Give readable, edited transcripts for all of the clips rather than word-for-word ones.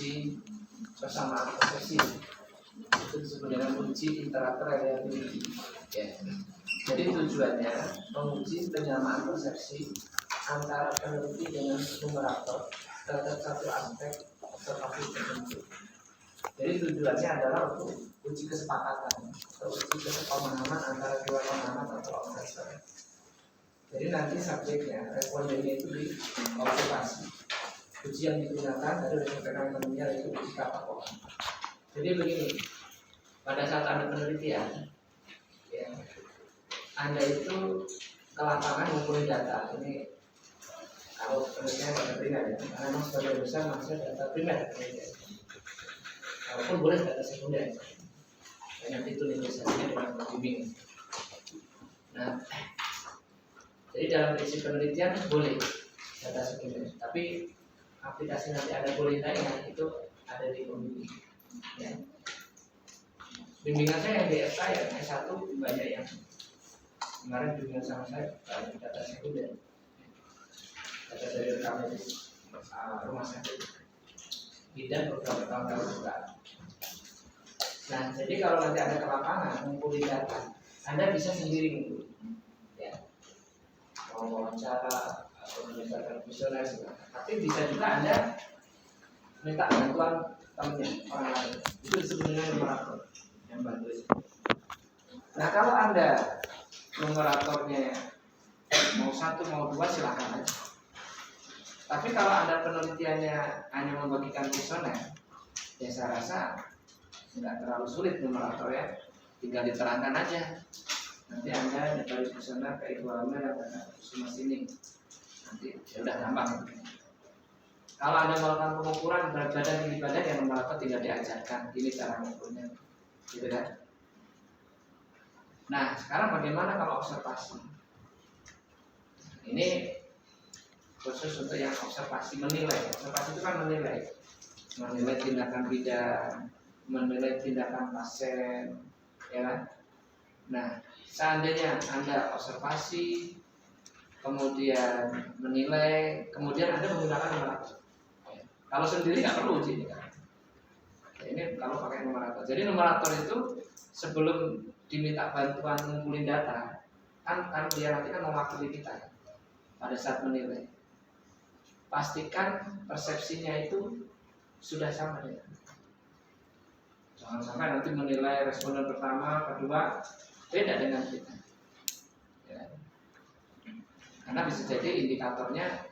uji persamaan persepsi. Itu disebut dengan uji interator reliability. Ya. Jadi tujuannya menguji penyamaan persepsi antara peneliti dengan numerator terhadap satu aspek observasi tertentu. Jadi tujuannya adalah untuk uji kesepakatan atau uji kesepemahaman antara dua pengamat atau observer. Jadi nanti subjeknya, respondennya itu di observasi. Uji yang digunakan dari rekan ekonominya yaitu uji kepakohan. Jadi begini, pada saat Anda penelitian, ya, Anda itu ke lapangan mengumpulkan data. Ini kalau penelitian data primer ya, karena memang sebagian besar masih data primer penelitian. Walaupun boleh data sekunder, banyak itu negosiasinya dengan pembimbing. Nah, jadi dalam prinsip penelitian boleh data sekunder, tapi aplikasi nanti ada boleh tanya itu ada di pembimbing. Ya. Bimbingan saya yang di FK ya, S1 banyak yang kemarin bimbingan sama saya data sekunder, data dari rekam medis rumah sakit, bidan beberapa tahun lalu juga. Nah, jadi kalau nanti ada ke lapangan mengumpulkan data, Anda bisa sendiri ngumpul, ya, mau wawancara atau menyebarkan kuesioner, tapi bisa juga Anda minta bantuan temannya, orang lain. Itu disebut dengan numerator yang bantu. Nah, kalau Anda numeratornya mau satu mau dua silakan aja. Tapi kalau Anda penelitiannya hanya membagikan kuesioner, ya saya rasa nggak terlalu sulit numerator ya, tinggal diterangkan aja. Nanti Anda dari kuesioner ke Ibu Amel atau semua sini, nanti ya udah gampang. Kalau Anda melakukan pengukuran berat badan tinggi badan yang numerator tinggal diajarkan, ini cara mengukurnya, gitu kan? Nah, sekarang bagaimana kalau observasi? Ini khusus untuk yang observasi menilai. Observasi itu kan menilai tindakan bidan, menilai tindakan pasien, ya kan? Nah, seandainya Anda observasi, kemudian menilai, kemudian Anda menggunakan numerator. Kalau sendiri nggak perlu uji, kan? Ini kalau pakai numerator. Jadi numerator itu sebelum diminta bantuan ngumpulin data, kan dia nanti kan mewakili kita pada saat menilai. Pastikan persepsinya itu sudah sama ya. Jangan sampai nanti menilai responden pertama, kedua beda dengan kita. Ya. Karena bisa jadi indikatornya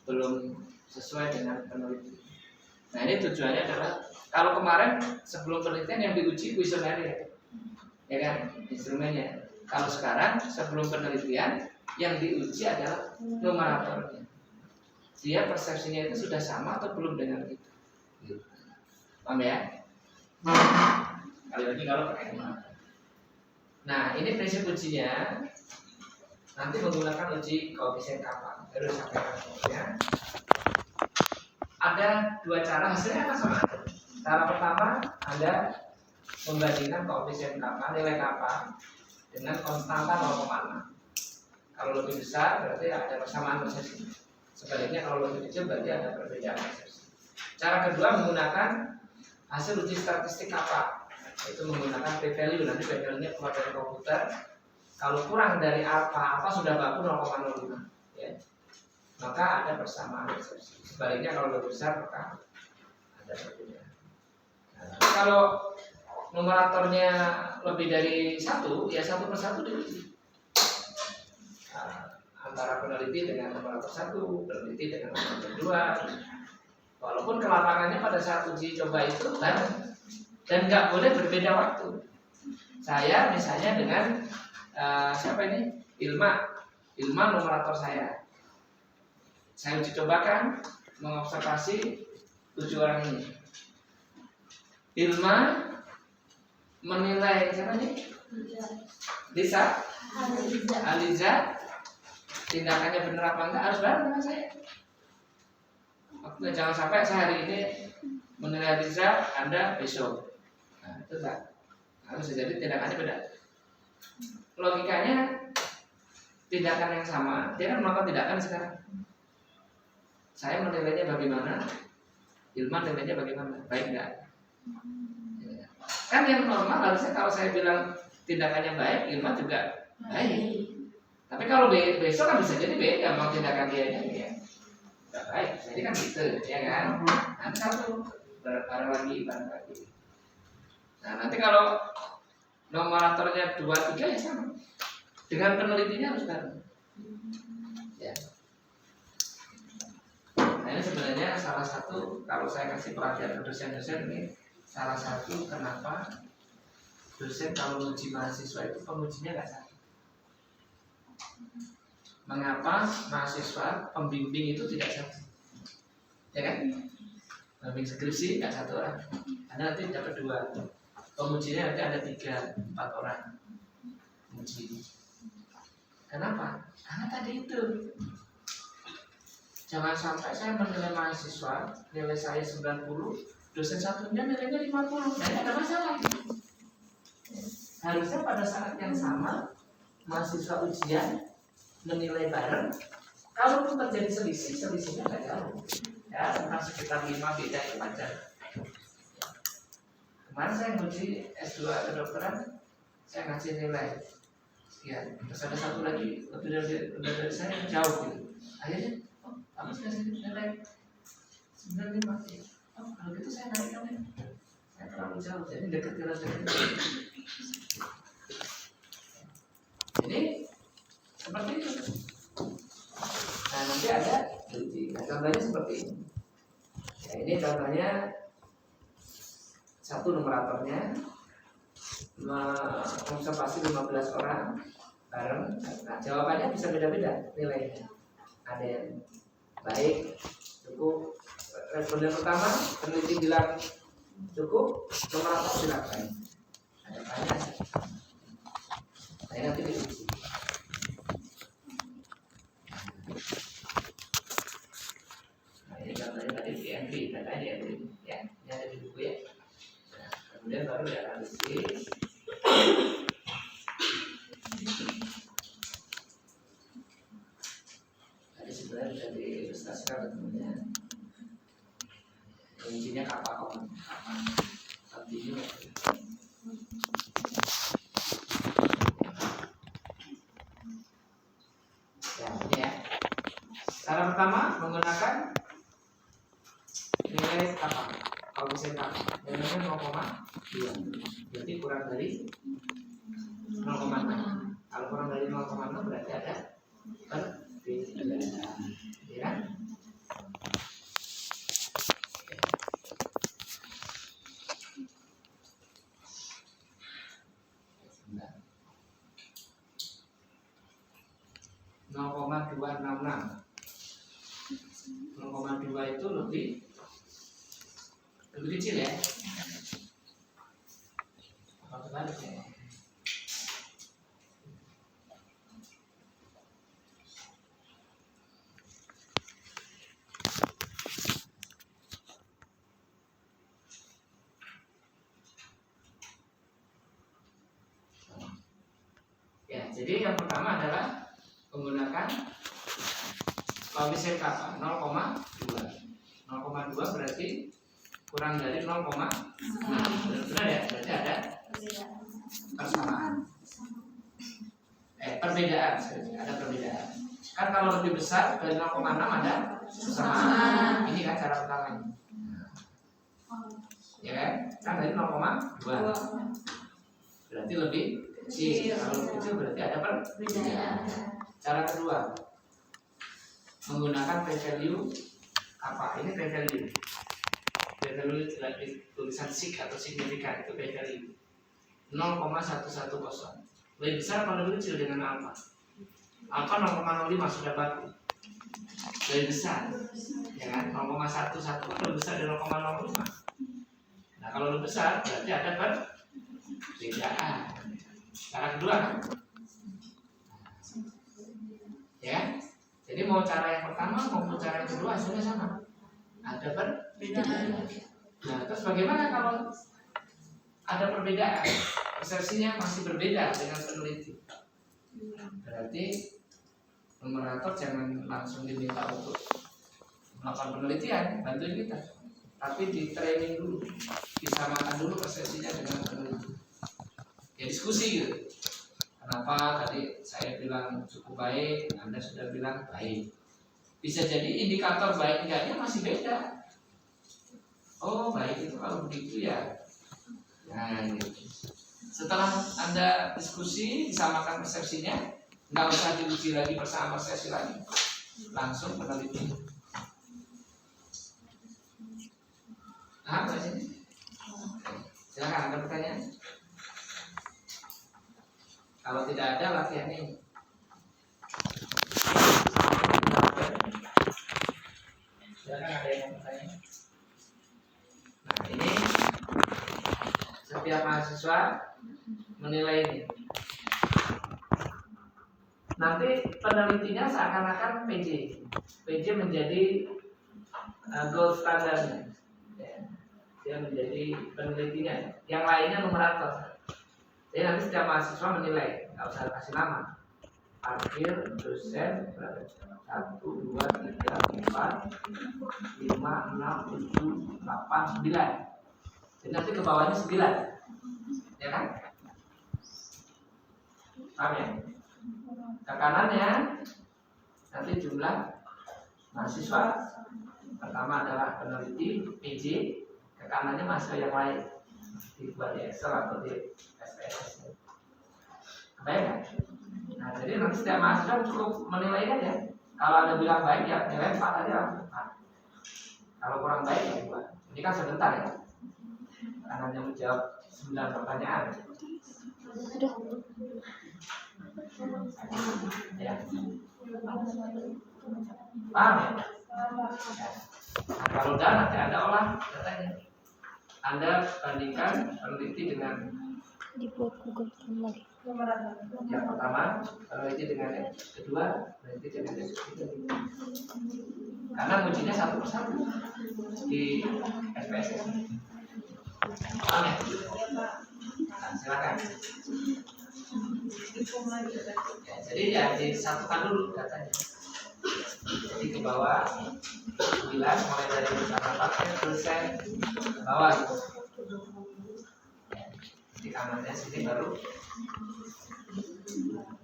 belum sesuai dengan peneliti. Nah, ini tujuannya adalah kalau kemarin sebelum penelitian yang diuji kuesioner ya kan, instrumennya. Kalau sekarang sebelum penelitian yang diuji adalah numeratornya. Dia persepsinya itu sudah sama atau belum dengan kita. Paham ya? Kali lagi kalau pakai numerator. Nah, ini prinsip ujinya. Nanti menggunakan uji koefisien kappa. Terus sampaikan ada dua cara, hasilnya akan sama. Cara pertama, Anda membandingkan koefisien kappa, nilai kappa dengan konstanta 0,6. Kalau lebih besar berarti ada persamaan persepsi. Sebaliknya kalau lebih kecil berarti ada perbedaan persepsi. Cara kedua menggunakan hasil uji statistik kappa, yaitu menggunakan p-value. Nanti p-value-nya keluar dari komputer. Kalau kurang dari alfa sudah baku 0,05, ya. Maka ada persamaan persepsi. Sebaliknya kalau lebih besar maka ada perbedaan. Nah, kalau numeratornya lebih dari 1, ya 1 per 1 diuji. Antara peneliti dengan numerator 1, peneliti dengan numerator 2. Walaupun kelapangannya pada saat uji coba itu bareng dan nggak boleh berbeda waktu. Saya misalnya dengan siapa ini? Ilma numerator saya uji cobakan mengobservasi 7 orang ini. Ilma menilai siapa nih? Aliza tindakannya benar apa enggak harus bareng dengan saya. Jangan sampai saya hari ini menilai Aliza, Anda besok. Nah, itu enggak. Harus jadi tindakannya beda. Logikanya tindakan yang sama, dia kan melakukan tindakan sekarang. Saya menilainya bagaimana? Ilman nilainya bagaimana? Baik nggak? Ya. Kan yang normal harusnya kalau saya bilang tindakannya baik, Ilman juga baik. Tapi kalau besok kan bisa jadi beda mau tindakan dia ya. Nggak baik, jadi kan gitu, ya kan? Nanti satu bareng lagi. Nah nanti kalau numeratornya 2, 3 ya sama. Dengan penelitinya harus bareng. Ya. Nah ini sebenarnya salah satu kalau saya kasih perhatian ke dosen-dosen ini salah satu kenapa dosen kalau menguji mahasiswa itu pengujinya nggak satu. Mengapa mahasiswa pembimbing itu tidak satu? Ya kan? Pembimbing skripsi nggak satu orang. Anda nanti dapat 2. Pengujinya nanti ada 3, 4 orang. Penguji. Kenapa? Karena tadi itu. Jangan sampai saya menilai mahasiswa, nilai saya 90, dosen satunya nilainya 50. Nah, ada masalah. Harusnya pada saat yang sama mahasiswa ujian menilai bareng. Kalaupun terjadi selisihnya nggak jauh. Ya, tentang sekitar 5 beda yang wajar. Kemarin saya nguji S2 kedokteran, saya ngasih nilai sekian. Terus ada satu lagi lebih dari saya yang jauh gitu. Akhirnya, aku kasih nilai 95. Kalau gitu saya naikkan ya. Saya terlalu jauh, jadi dekat. Jadi seperti itu. Nah nanti ada contohnya seperti ini. Ya, ini contohnya satu numeratornya observasi 15 orang bareng. Nah jawabannya bisa beda-beda nilainya. Ada yang baik, cukup. Responden pertama peneliti bilang cukup, numerator bilang baik. Ada banyak. Saya nanti diuji. Nah ini contohnya tadi di entry, datanya di entry ya, ini ada di buku ya. Nah, kemudian baru dianalisis. Tadi sebenarnya sudah diilustrasikan tentunya. Kuncinya kapan? Artinya ya. Cara pertama menggunakan nilai apa? Koefisien apa? Nilainya 0,2. Berarti kurang dari 0,6. Kalau kurang dari 0,6 berarti ada perbedaan. Ya kan? itu lebih kecil ya. Apa sebalik ya? Ya, jadi yang pertama adalah menggunakan koefisien kappa 0,2. 0,2 berarti kurang dari 0,6. Benar ya? Berarti ada persamaan. Perbedaan. Ada perbedaan. Kan kalau lebih besar dari 0,6 ada persamaan. Ini kan cara pertama ini. Ya kan? Kan dari 0,2. Berarti lebih kecil. Kalau lebih kecil berarti ada perbedaan. Cara kedua menggunakan p-value apa? Ini p-value. P-value tulisan sig atau signifikan itu p-value 0,110. Lebih besar atau lebih kecil dengan alpha? Alpha 0,05 sudah baku. Lebih besar, ya kan? 0,11 lebih besar dari 0,05. Nah kalau lebih besar berarti ada perbedaan. Cara kedua kan? Ya, jadi mau cara yang pertama maupun cara yang kedua hasilnya sama, ada perbedaan. Nah terus bagaimana kalau ada perbedaan, persepsinya masih berbeda dengan peneliti? Berarti numerator jangan langsung diminta untuk melakukan penelitian, bantuin kita, tapi di training dulu, disamakan dulu persepsinya dengan peneliti. Ya diskusi gitu. Kenapa tadi saya bilang cukup baik, Anda sudah bilang baik. Bisa jadi indikator baik enggaknya masih beda. Oh baik itu kalau begitu ya. Nah gitu. Setelah Anda diskusi, disamakan persepsinya, nggak usah diuji lagi bersama persepsi lagi, langsung peneliti. Apa sih? Silakan ada pertanyaan. Kalau tidak ada latihan ini. Silakan ada yang mau bertanya. Nah ini setiap mahasiswa menilai ini. Nanti penelitinya seakan-akan PJ menjadi gold standarnya. Dia menjadi penelitinya. Yang lainnya numerator. Jadi nanti setiap mahasiswa menilai, nggak usah kasih nama. Parkir, dosen, 1, 2, 3, 4, 5, 6, 7, 8, 9. Jadi nanti ke bawahnya 9. Ya kan? Paham ya? Ke kanannya nanti jumlah mahasiswa. Pertama adalah peneliti, PJ. Ke kanannya mahasiswa yang lain. Dibuat di Excel atau di SPSS. Baik kan? Nah, jadi nanti setiap mahasiswa cukup menilai aja. Kalau ada bilang baik ya nilai 4 aja langsung 4. Kalau kurang baik ya 2. Ini kan sebentar ya. Karena hanya menjawab 9 pertanyaan. Ya. Paham ya? Nah, kalau udah nanti Anda olah datanya. Anda bandingkan peneliti dengan dibuat Google Form lagi. yang pertama, peneliti dengan yang kedua, peneliti dengan yang ketiga. Karena ujinya satu persatu di SPSS. Paham ya? Nah, silakan. Ya, jadi ya disatukan dulu datanya. Jadi ke bawah 9 mulai dari bersama pakai dosen ke bawah gitu. Di kanannya sini baru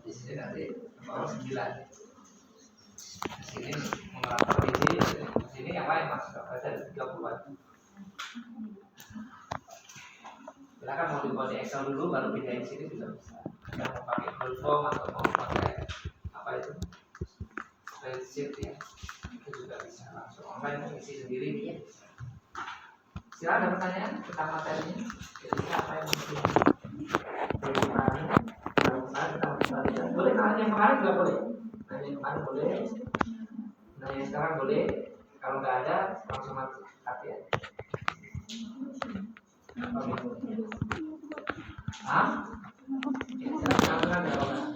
di sini nanti ke bawah 9. Di sini numerator di sini yang lain masuk ada 30-an. Silakan mau dibuat di Excel dulu baru pindahin sini juga bisa. Yang mau pakai Google Form atau mau pakai apa itu? Spreadsheet ya, itu juga bisa langsung online isi sendiri. Silakan ada pertanyaan tentang materinya. Kira-kira apa yang mungkin boleh nanya yang kemarin juga boleh. Nanya yang kemarin boleh. Nanya yang sekarang boleh. Kalau nggak ada langsung mati ya. Apa gitu? Hah? Ya, silakan ada orang.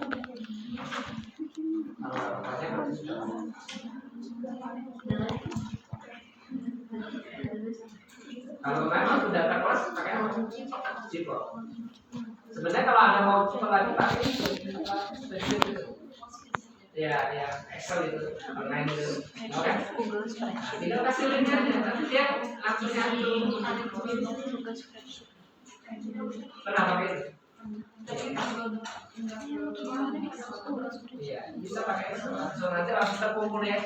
Kalau memang sudah data kelas pakai apa? Cipo. Sebenarnya kalau Anda mau cepat lagi pakai ya Excel itu, online itu, oke? Tinggal kasih linknya aja, nanti dia langsung nyari. Kenapa gitu? Iya, bisa pakai Excel langsung nanti langsung terkumpul ya.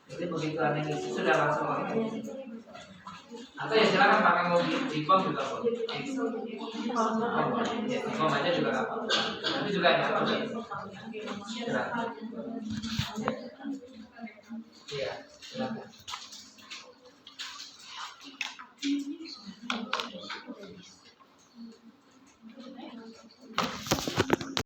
Jadi begitu Anda ngisi sudah langsung atau ya silakan pakai mau di form juga boleh. Ya, di form aja juga nggak apa-apa. Nanti juga nyata. Iya, silakan.